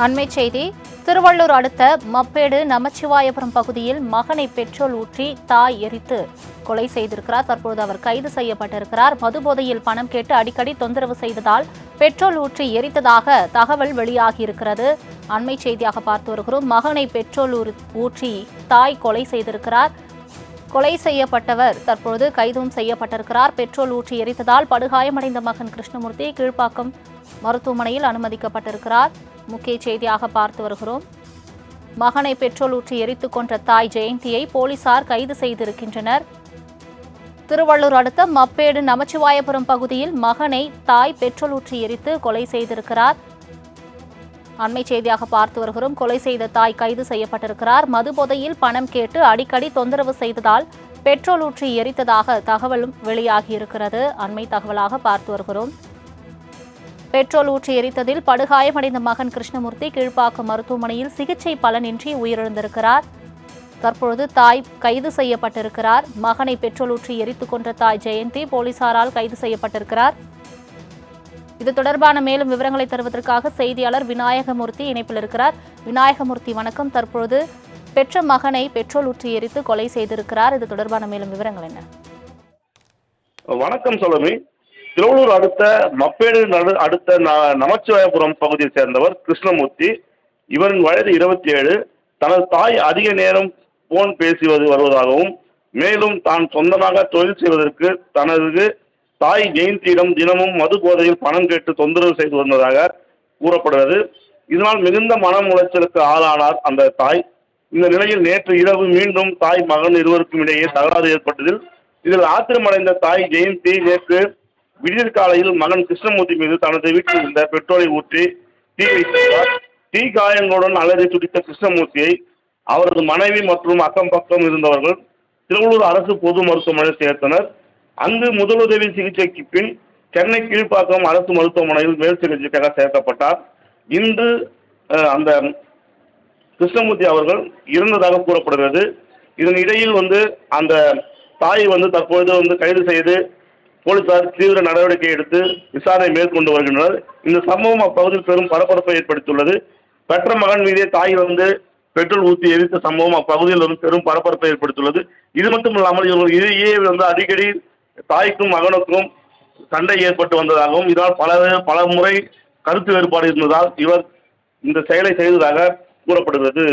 அண்மை செய்தி. திருவள்ளூர் அடுத்த மப்பேடு நமச்சிவாயபுரம் பகுதியில் மகனை பெட்ரோல் ஊற்றி தாய் எரித்து கொலை செய்திருக்கிறார். தற்போது அவர் கைது செய்யப்பட்டிருக்கிறார். மதுபோதையில் பணம் கேட்டு அடிக்கடி தொந்தரவு செய்ததால் பெட்ரோல் ஊற்றி எரித்ததாக தகவல் வெளியாகியிருக்கிறது. அண்மை செய்தியாக பார்த்து வருகிறோம். மகனை பெட்ரோல் ஊற்றி தாய் கொலை செய்திருக்கிறார். கொலை செய்யப்பட்டவர் தற்போது கைதும் செய்யப்பட்டிருக்கிறார். பெட்ரோல் ஊற்றி எரித்ததால் படுகாயமடைந்த மகன் கிருஷ்ணமூர்த்தி கீழ்ப்பாக்கம் மருத்துவமனையில் அனுமதிக்கப்பட்டிருக்கிறார். முக்கிய செய்தியாக பார்த்து வருகிறோம். மகனை பெட்ரோல் ஊற்றி எரித்துக் கொன்ற தாய் ஜெயந்தியை போலீசார் கைது செய்திருக்கின்றனர். திருவள்ளூர் அடுத்த மப்பேடு நமச்சிவாயபுரம் பகுதியில் மகனை தாய் பெட்ரோல் ஊற்றி எரித்து கொலை செய்திருக்கிறார். அண்மை செய்தியாக பார்த்து வருகிறோம். கொலை செய்த தாய் கைது செய்யப்பட்டிருக்கிறார். மதுபோதையில் பணம் கேட்டு அடிக்கடி தொந்தரவு செய்ததால் பெட்ரோல் ஊற்றி எரித்ததாக தகவலும் வெளியாகியிருக்கிறது. அண்மை தகவலாக பார்த்து வருகிறோம். பெட்ரோல் ஊற்றி எரித்ததில் படுகாயமடைந்த மகன் கிருஷ்ணமூர்த்தி கீழ்ப்பாக்கம் மருத்துவமனையில் சிகிச்சை பலனின்றி உயிரிழந்திருக்கிறார். தற்பொழுது தாய் கைது செய்யப்பட்டிருக்கிறார். மகனை பெட்ரோல் ஊற்றி எரித்துக் கொன்ற தாய் ஜெயந்தி போலீசாரால் கைது செய்யப்பட்டிருக்கிறார். இது தொடர்பான மேலும் விவரங்களை தருவதற்காக செய்தியாளர் விநாயகமூர்த்தி இணைப்பில் இருக்கிறார். விநாயகமூர்த்தி வணக்கம். தற்பொழுது பெற்ற மகனை பெட்ரோல் ஊற்றி எரித்து கொலை செய்திருக்கிறார். இது தொடர்பான மேலும் விவரங்கள் என்ன? வணக்கம் சோலமி. திருவள்ளூர் அடுத்த மப்பேடு அடுத்த நமச்சிவாயபுரம் பகுதியை சேர்ந்தவர் கிருஷ்ணமூர்த்தி. இவரின் வயது 27. தனது தாய் அதிக நேரம் போன் பேசி வருவதாகவும் மேலும் தான் சொந்தமாக தொழில் செய்வதற்கு தனது தாய் ஜெயந்தியிடம் தினமும் மது போதையில் பணம் கேட்டு தொந்தரவு செய்து வந்ததாக கூறப்படுகிறது. இதனால் மிகுந்த மன உளைச்சலுக்கு ஆளானார் அந்த தாய். இந்த நிலையில் நேற்று இரவு மீண்டும் தாய் மகன் இருவருக்கும் இடையே தகராறு ஏற்பட்டதில் இதில் ஆத்திரமடைந்த தாய் ஜெயந்தி நேற்று விடியற் காலையில் மகன் கிருஷ்ணமூர்த்தி மீது தனது வீட்டில் இருந்த பெட்ரோலை ஊற்றி தீ வைத்தார். தீ காயங்களுடன் அலறி துடித்த கிருஷ்ணமூர்த்தியை அவரது மனைவி மற்றும் அக்கம் பக்கம் இருந்தவர்கள் திருவள்ளூர் அரசு பொது மருத்துவமனையில் சேர்த்தனர். அங்கு முதலுதவி சிகிச்சைக்கு பின் சென்னை கீழ்ப்பாக்கம் அரசு மருத்துவமனையில் மேல் சிகிச்சைக்காக சேர்க்கப்பட்டார். இன்று அந்த கிருஷ்ணமூர்த்தி அவர்கள் இறந்ததாக கூறப்படுகிறது. இதன் இடையில் அந்த தாய் தற்பொழுது கைது செய்து போலீசார் தீவிர நடவடிக்கை எடுத்து விசாரணை மேற்கொண்டு வருகின்றனர். இந்த சம்பவம் அப்பகுதியில் பெரும் பரபரப்பை ஏற்படுத்தியுள்ளது. பெற்ற மகன் மீதே தாய் பெட்ரோல் ஊற்றி எரித்த சம்பவம் அப்பகுதியில் பெரும் பரபரப்பை ஏற்படுத்தியுள்ளது. இது மட்டும் இல்லாமல் இவர்கள் இதையே அடிக்கடி தாய்க்கும் மகனுக்கும் சண்டை ஏற்பட்டு வந்ததாகவும் இதனால் பல முறை கருத்து வேறுபாடு இருந்ததால் இவர் இந்த செயலை செய்ததாக கூறப்படுகிறது.